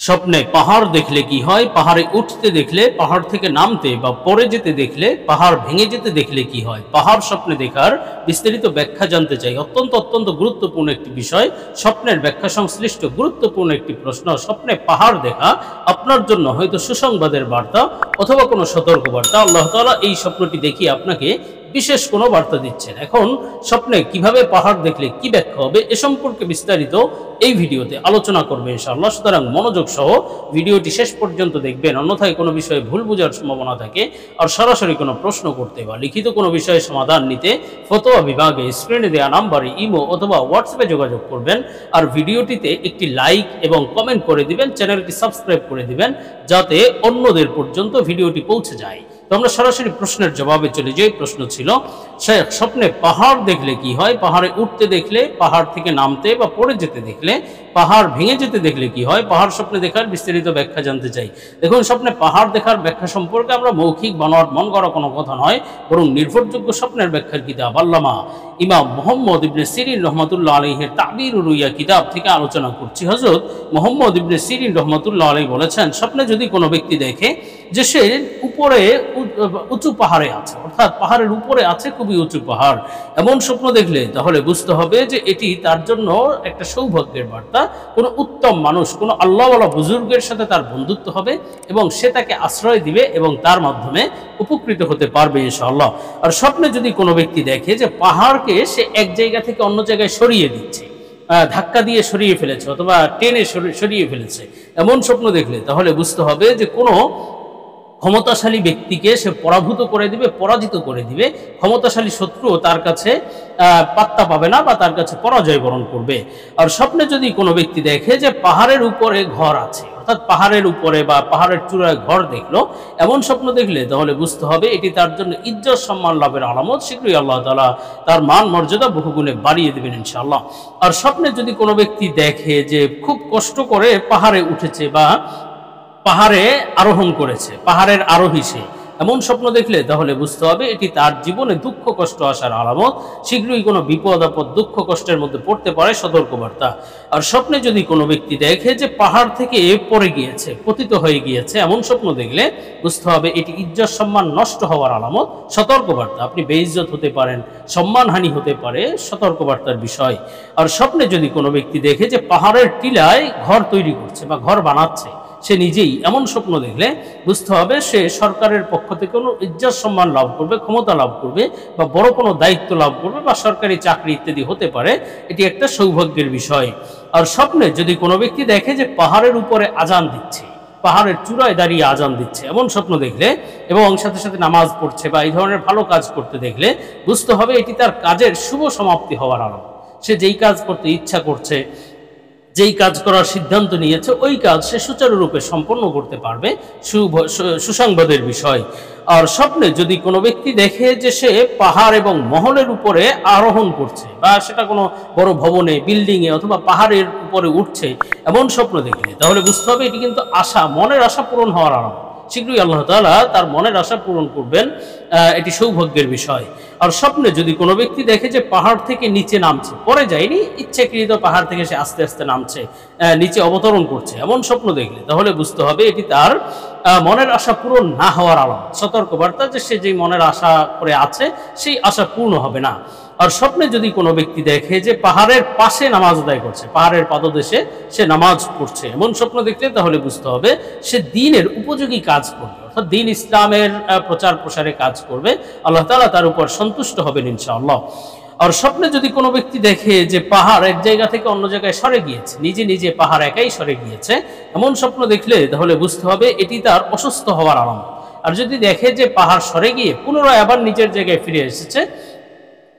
স্বপ্নে পাহাড় দেখলে কি হয়, পাহাড়ে উঠতে দেখলে, পাহাড় থেকে নামতে বা পড়ে যেতে দেখলে, পাহাড় ভেঙে যেতে দেখলে কি হয়, পাহাড় স্বপ্নে দেখার বিস্তারিত ব্যাখ্যা জানতে চাই। অত্যন্ত গুরুত্বপূর্ণ একটি বিষয়, স্বপ্নের ব্যাখ্যা সংশ্লিষ্ট গুরুত্বপূর্ণ একটি প্রশ্ন। স্বপ্নে পাহাড় দেখা আপনার জন্য হয়তো সুসংবাদের বার্তা অথবা কোনো সতর্ক বার্তা। আল্লাহ তাআলা এই স্বপ্নটি দেখিয়ে আপনাকে বিশেষ কোনো বার্তা দিচ্ছেন। এখন স্বপ্নে কিভাবে পাহাড় দেখলে কি ব্যাখ্যা হবে এ সম্পর্কে বিস্তারিত এই ভিডিওতে আলোচনা করবে ইনশাআল্লাহ। সুতরাং মনোযোগ সহ ভিডিওটি শেষ পর্যন্ত দেখবেন, অন্যথায় কোনো বিষয়ে ভুল বোঝার সম্ভাবনা থাকে। আর সরাসরি কোনো প্রশ্ন করতে বা লিখিত কোনো বিষয়ে সমাধান নিতে ফতোয়া বিভাগে স্ক্রিনে দেওয়া নাম্বারে ইমো অথবা হোয়াটসঅ্যাপে যোগাযোগ করবেন। আর ভিডিওটিতে একটি লাইক এবং কমেন্ট করে দিবেন, চ্যানেলটি সাবস্ক্রাইব করে দিবেন যাতে অন্যদের পর্যন্ত ভিডিওটি পৌঁছে যায়। তো আমরা সরাসরি প্রশ্নের জবাবে চলে যাই। প্রশ্ন ছিল, শেখ স্বপ্নে পাহাড় দেখলে কি হয়, পাহাড়ে উঠতে দেখলে, পাহাড় থেকে নামতে বা পড়ে যেতে দেখলে, পাহাড় ভেঙে যেতে দেখলে কি হয়, পাহাড় স্বপ্নে দেখার বিস্তারিত ব্যাখ্যা জানতে চাই। দেখুন, স্বপ্নে পাহাড় দেখার ব্যাখ্যা সম্পর্কে আমরা মৌখিক বানোয়াট মন করা কোনো কথা নয়, বরং নির্ভরযোগ্য স্বপ্নের ব্যাখ্যার কিতাব আল্লামা ইমাম মুহাম্মদ ইবনে সিরিন রহমাতুল্লাহ আলাইহির তাবিরুর রুইয়া কিতাব থেকে আলোচনা করছি। হযরত মুহাম্মদ ইবনে সিরিন রহমাতুল্লাহ আলাইহি বলেছেন, স্বপ্নে যদি কোনো ব্যক্তি দেখে যে সে উপরে উঁচু পাহাড়ে আছে, অর্থাৎ পাহাড়ের উপরে আছে খুবই উঁচু পাহাড়, এমন স্বপ্ন দেখলে তাহলে বুঝতে হবে যে এটি তার জন্য একটা সৌভাগ্যের বার্তা। কোনো উত্তম মানুষ, কোনো আল্লাহওয়ালা বুজুর্গের সাথে তার বন্ধুত্ব হবে এবং সে তাকে আশ্রয় দিবে এবং তার মাধ্যমে উপকৃত হতে পারবে ইনশাআল্লাহ। আর স্বপ্নে যদি কোনো ব্যক্তি দেখে যে পাহাড়কে সে এক জায়গা থেকে অন্য জায়গায় সরিয়ে দিচ্ছে, ধাক্কা দিয়ে সরিয়ে ফেলেছে অথবা টেনে সরিয়ে ফেলেছে, এমন স্বপ্ন দেখলে তাহলে বুঝতে হবে যে কোনো ক্ষমতাশালী ব্যক্তিকে সে পরাজিত করে দিবে। ক্ষমতাশালী শত্রু তার কাছে পাত্তা পাবে না বা তার কাছে পরাজয় বরণ করবে। আর স্বপ্নে যদি কোনো ব্যক্তি দেখে যে পাহাড়ের উপরে ঘর আছে, অর্থাৎ পাহাড়ের উপরে বা পাহাড়ের চূড়ায় ঘর দেখলো, এমন স্বপ্ন দেখলে তাহলে বুঝতে হবে এটি তার জন্য ইজ্জত সম্মান লাভের আলামত। শীঘ্রই আল্লাহ তাআলা তার মান মর্যাদা বহুগুণে বাড়িয়ে দেবেন ইনশাআল্লাহ। আর স্বপ্নে যদি কোনো ব্যক্তি দেখে যে খুব কষ্ট করে পাহাড়ে উঠেছে বা পাহাড়ে আরোহণ করেছে, পাহাড়ের আরোহী সে, এমন স্বপ্ন দেখলে তাহলে বুঝতে হবে এটি তার জীবনে দুঃখ কষ্ট আসার আলামত। শীঘ্রই কোনো বিপদ আপদ দুঃখ কষ্টের মধ্যে পড়তে পারে, সতর্কবার্তা। আর স্বপ্নে যদি কোনো ব্যক্তি দেখে যে পাহাড় থেকে পড়ে গিয়েছে, পতিত হয়ে গিয়েছে, এমন স্বপ্ন দেখলে বুঝতে হবে এটি ইজ্জত সম্মান নষ্ট হওয়ার আলামত, সতর্কবার্তা। আপনি বেইজ্জত হতে পারেন, সম্মানহানি হতে পারে, সতর্কবার্তার বিষয়। আর স্বপ্নে যদি কোনো ব্যক্তি দেখে যে পাহাড়ের টিলায় ঘর তৈরি করছে বা ঘর বানাচ্ছে সে নিজেই, এমন স্বপ্ন দেখলে বুঝতে হবে সে সরকারের পক্ষ থেকে কোনো ইজ্জত সম্মান লাভ করবে, ক্ষমতা লাভ করবে বা বড় কোনো দায়িত্ব লাভ করবে বা সরকারি চাকরি ইত্যাদি হতে পারে, এটি একটা সৌভাগ্যের বিষয়। আর স্বপ্নে যদি কোনো ব্যক্তি দেখে যে পাহাড়ের উপরে আজান দিচ্ছে, পাহাড়ের চূড়ায় দাঁড়িয়ে আজান দিচ্ছে, এমন স্বপ্ন দেখলে এবং সাথে সাথে নামাজ পড়ছে বা এই ধরনের ভালো কাজ করতে দেখলে বুঝতে হবে এটি তার কাজের শুভ সমাপ্তি হওয়ার আলামত। সে যেই কাজ করতে ইচ্ছা করছে, যেই কাজ করার সিদ্ধান্ত নিয়েছে, ওই কাজ সে সুচারুরূপে সম্পন্ন করতে পারবে, সুসংবাদের বিষয়। আর স্বপ্নে যদি কোনো ব্যক্তি দেখে যে সে পাহাড় এবং মহলের উপরে আরোহণ করছে বা সেটা কোনো বড় ভবনে, বিল্ডিংয়ে অথবা পাহাড়ের উপরে উঠছে, এমন স্বপ্ন দেখলে তাহলে বুঝতে হবে এটি কিন্তু মনের আশা পূরণ হওয়ার আলামত। শীঘ্রই আল্লাহ তাআলা তার মনের আশা পূরণ করবেন, এটি সৌভাগ্যের বিষয়। আর স্বপ্নে যদি কোনো ব্যক্তি দেখে যে পাহাড় থেকে নিচে নামছে, পরে যায়নি, ইচ্ছাকৃত পাহাড় থেকে সে আস্তে আস্তে নামছে, নিচে অবতরণ করছে, এমন স্বপ্ন দেখলে তাহলে বুঝতে হবে এটি তার মনের আশা পূরণ না হওয়ার আলামত, সতর্কবার্তা যে সে যেই মনের আশা করে আছে সেই আশা পূর্ণ হবে না। আর স্বপ্নে যদি কোনো ব্যক্তি দেখে যে পাহাড়ের পাশে নামাজ আদায় করছে, পাহাড়ের পাদদেশে সে নামাজ পড়ছে, এমন স্বপ্ন দেখলে তাহলে বুঝতে হবে সে দ্বীনের উপযোগী কাজ করবে, অর্থাৎ দ্বীন ইসলামের প্রচার প্রসারে কাজ করবে। আল্লাহ তাআলা তার উপর সন্তুষ্ট হবেন ইনশাআল্লাহ। আর স্বপ্নে যদি কোনো ব্যক্তি দেখে যে পাহাড় এক জায়গা থেকে অন্য জায়গায় সরে গিয়েছে, নিজে নিজে পাহাড় একাই সরে গিয়েছে, এমন স্বপ্ন দেখলে তাহলে বুঝতে হবে এটি তার অসুস্থ হওয়ার আলামত। আর যদি দেখে যে পাহাড় সরে গিয়ে পুনরায় আবার নিজের জায়গায় ফিরে এসেছে,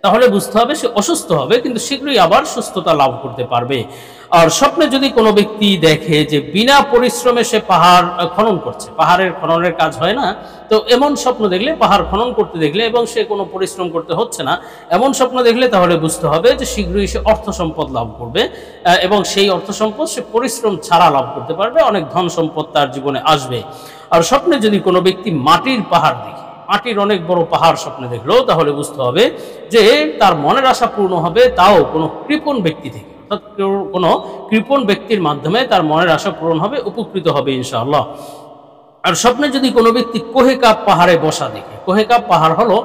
তাহলে বুঝতে হবে সে অসুস্থ হবে কিন্তু শীঘ্রই আবার সুস্থতা লাভ করতে পারবে। আর স্বপ্নে যদি কোনো ব্যক্তি দেখে যে বিনা পরিশ্রমে সে পাহাড় খনন করছে, পাহাড়ের খননের কাজ হয় না, তো এমন স্বপ্ন দেখলে, পাহাড় খনন করতে দেখলে এবং সে কোনো পরিশ্রম করতে হচ্ছে না, এমন স্বপ্ন দেখলে তাহলে বুঝতে হবে যে শীঘ্রই সে অর্থ সম্পদ লাভ করবে এবং সেই অর্থ সম্পদ সে পরিশ্রম ছাড়া লাভ করতে পারবে, অনেক ধন সম্পদ তার জীবনে আসবে। আর স্বপ্নে যদি কোনো ব্যক্তি মাটির পাহাড় দেখে, মাটির অনেক বড় পাহাড় স্বপ্নে দেখলো, তাহলে বুঝতে হবে যে তার মনের আশা পূর্ণ হবে, তাও কোনো কৃপণ ব্যক্তি থেকে। অর্থাৎ কোনো কৃপণ ব্যক্তির মাধ্যমে তার মনের আশা পূরণ হবে, উপকৃত হবে ইনশাআল্লাহ। আর স্বপ্নে যদি কোনো ব্যক্তি কোহেকাব পাহাড়ে বসা দেখে, কোহেকাব পাহাড় হলো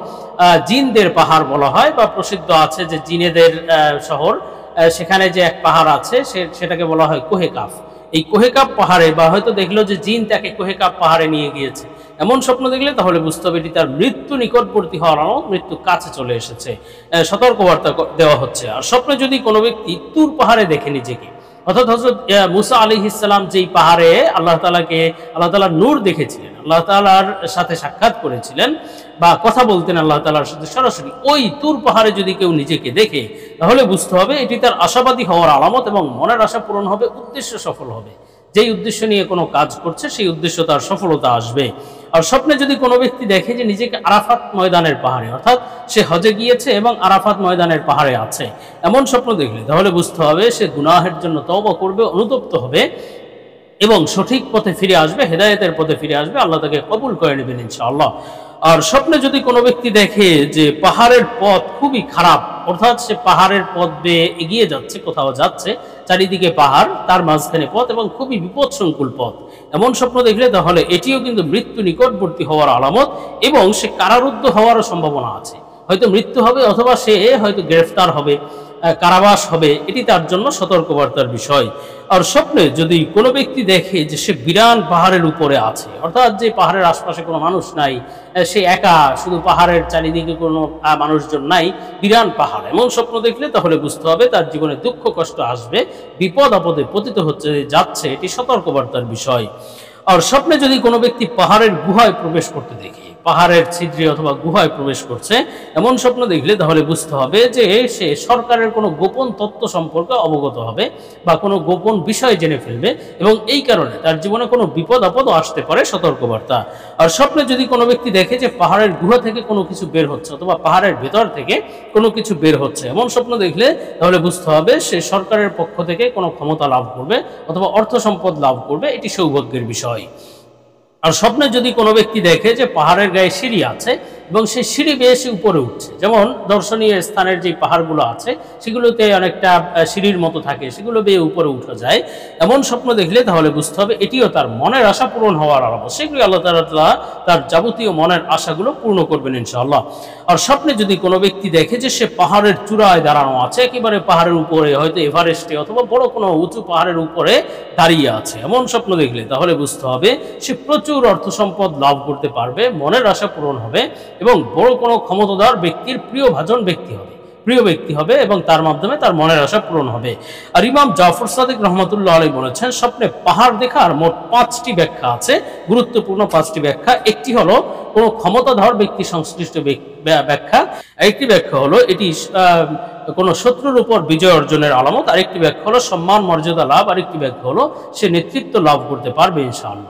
জিনদের পাহাড় বলা হয়, বা প্রসিদ্ধ আছে যে জিনেদের শহর, সেখানে যে এক পাহাড় আছে সেটাকে বলা হয় কোহেকাব। এই কোহেকাব পাহাড়ে, বা হয়তো দেখলো যে জিন তাকে কোহেকাব পাহাড়ে নিয়ে গিয়েছে, এমন স্বপ্ন দেখলে তাহলে বুঝতে হবে এটি তার মৃত্যু নিকটবর্তী হওয়ার আলামত, মৃত্যু কাছে চলে এসেছে, সতর্কবার্তা দেওয়া হচ্ছে। আর স্বপ্নে যদি কোনো ব্যক্তি তুর পাহাড়ে দেখে নিজেকে, অর্থাৎ হযরত মুসা আলাইহিস সালাম যেই পাহাড়ে আল্লাহ তাআলার নূর দেখেছিলেন, আল্লাহ তাআলার সাথে সাক্ষাৎ করেছিলেন বা কথা বলতেন আল্লাহ তাআলার সাথে সরাসরি, ওই তুর পাহাড়ে যদি কেউ নিজেকে দেখে তাহলে বুঝতে হবে এটি তার আশাবাদী হওয়ার আলামত এবং মনের আশা পূরণ হবে, উদ্দেশ্য সফল হবে। যেই উদ্দেশ্য নিয়ে কোনো কাজ করছে সেই উদ্দেশ্য তার সফলতা আসবে। আর স্বপ্নে যদি কোনো ব্যক্তি দেখে যে নিজেকে আরাফাত ময়দানের পাহাড়ে, অর্থাৎ সে হজে গিয়েছে এবং আরাফাত ময়দানের পাহাড়ে আছে, এমন স্বপ্ন দেখলে তাহলে বুঝতে হবে সে গুনাহের জন্য তওবা করবে, অনুতপ্ত হবে এবং সঠিক পথে ফিরে আসবে, হেদায়েতের পথে ফিরে আসবে, আল্লাহ তাকে কবুল করে নেবেন ইনশাআল্লাহ। আর স্বপ্নে যদি কোনো ব্যক্তি দেখে যে পাহাড়ের পথ খুবই খারাপ, অর্থাৎ সে পাহাড়ের পথ বেয়ে এগিয়ে যাচ্ছে, কোথাও যাচ্ছে, চারিদিকে পাহাড়, তার মাঝখানে পথ এবং খুবই বিপদসংকুল পথ, এমন স্বপ্ন দেখলে তাহলে এটিও কিন্তু মৃত্যু নিকটবর্তী হওয়ার আলামত এবং সে কারারুদ্ধ হওয়ারও সম্ভাবনা আছে। হয়তো মৃত্যু হবে অথবা সে হয়তো গ্রেফতার হবে, কারাবাস হবে, এটি তার জন্য সতর্কবার্তার বিষয়। আর স্বপ্নে যদি কোনো ব্যক্তি দেখে যে সে বিরান পাহাড়ের উপরে আছে, অর্থাৎ যে পাহাড়ের আশপাশে কোনো মানুষ নাই, সে একা, শুধু পাহাড়ের চারিদিকে কোনো মানুষজন নাই, বিরান পাহাড়, এমন স্বপ্ন দেখলে তাহলে বুঝতে হবে তার জীবনে দুঃখ কষ্ট আসবে, বিপদ আপদে পতিত হচ্ছে যাচ্ছে, এটি সতর্কবার্তার বিষয়। আর স্বপ্নে যদি কোনো ব্যক্তি পাহাড়ের গুহায় প্রবেশ করতে দেখে, পাহাড়ের ছিদ্রে অথবা গুহায় প্রবেশ করছে, এমন স্বপ্ন দেখলে তাহলে বুঝতে হবে যে সে সরকারের কোনো গোপন তথ্য সম্পর্কে অবগত হবে বা কোনো গোপন বিষয় জেনে ফেলবে এবং এই কারণে তার জীবনে কোনো বিপদ আপদও আসতে পারে, সতর্কবার্তা। আর স্বপ্নে যদি কোনো ব্যক্তি দেখে যে পাহাড়ের গুহা থেকে কোনো কিছু বের হচ্ছে অথবা পাহাড়ের ভেতর থেকে কোনো কিছু বের হচ্ছে, এমন স্বপ্ন দেখলে তাহলে বুঝতে হবে সে সরকারের পক্ষ থেকে কোনো ক্ষমতা লাভ করবে অথবা অর্থ সম্পদ লাভ করবে, এটি সৌভাগ্যের বিষয়। আর স্বপ্নে যদি কোনো ব্যক্তি দেখে যে পাহাড়ের গায়ে সিঁড়ি আছে এবং সেই সিঁড়ি বেয়ে সে উপরে উঠছে, যেমন দর্শনীয় স্থানের যে পাহাড়গুলো আছে সেগুলোতে অনেকটা সিঁড়ির মতো থাকে, সেগুলো বেয়ে উপরে উঠা যায়, এমন স্বপ্ন দেখলে তাহলে বুঝতে হবে এটিও তার মনের আশা পূরণ হওয়ার আলামত, সেগুলি আল্লাহ তাআলা তার যাবতীয় মনের আশাগুলো পূর্ণ করবেন ইনশাআল্লাহ। আর স্বপ্নে যদি কোনো ব্যক্তি দেখে যে সে পাহাড়ের চূড়ায় দাঁড়ানো আছে, একেবারে পাহাড়ের উপরে, হয়তো এভারেস্টে অথবা বড় কোনো উঁচু পাহাড়ের উপরে দাঁড়িয়ে আছে, এমন স্বপ্ন দেখলে তাহলে বুঝতে হবে সে প্রচুর অর্থ সম্পদ লাভ করতে পারবে, মনের আশা পূরণ হবে এবং বড় কোনো ক্ষমতাধর ব্যক্তির প্রিয় ব্যক্তি হবে এবং তার মাধ্যমে তার মনের আশা পূরণ হবে। আর ইমাম জাফর সাদিক রহমতুল্লাহ আলাইহি বলেছেন স্বপ্নে পাহাড় দেখার মোট 5টি ব্যাখ্যা আছে, গুরুত্বপূর্ণ 5টি ব্যাখ্যা। একটি হলো কোনো ক্ষমতাধর ব্যক্তি সংশ্লিষ্ট ব্যাখ্যা, আরেকটি ব্যাখ্যা হলো এটি কোনো শত্রুর উপর বিজয় অর্জনের আলামত, আরেকটি ব্যাখ্যা হলো সম্মান মর্যাদা লাভ, আরেকটি ব্যাখ্যা হলো সে নেতৃত্ব লাভ করতে পারবে ইনশাআল্লাহ।